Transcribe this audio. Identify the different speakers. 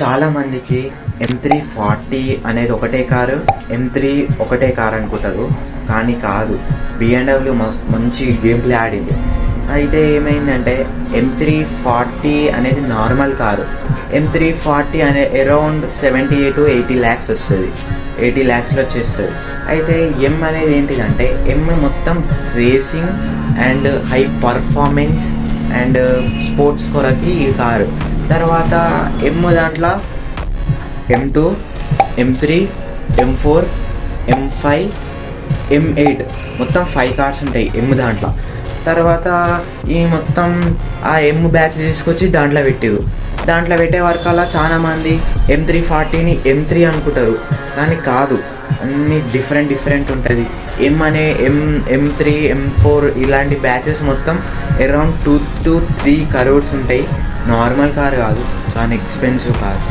Speaker 1: చాలామందికి M340 అనేది ఒకటే కారు, M3 ఒకటే కారు అనుకుంటారు. కానీ కాదు, BMW మంచి గేమ్ ప్లే ఆడింది. అయితే ఏమైందంటే M340 అనేది నార్మల్ కారు. M340 అనే అరౌండ్ 70 to 80 lakhs వస్తుంది, 80 lakhsలో వచ్చేస్తుంది. అయితే M అనేది ఏంటిదంటే M మొత్తం racing and high performance and sports కొరకి ఈ కారు. తర్వాత M దాంట్లో M2, M3, M4, M5, M8 మొత్తం 5 కార్స్ ఉంటాయి M దాంట్లో. తర్వాత ఈ మొత్తం ఆ M బ్యాచ్ తీసుకొచ్చి దాంట్లో పెట్టారు. దాంట్లో పెట్టే వరకల్లా చాలామంది M340ని M3 అనుకుంటారు, కానీ కాదు, అన్నీ డిఫరెంట్ ఉంటుంది. M3, M4 ఇలాంటి బ్యాచెస్ మొత్తం అరౌండ్ 2 to 3 crores ఉంటాయి. నార్మల్ కార్ కాదు, చాలా ఎక్స్పెన్సివ్ కార్.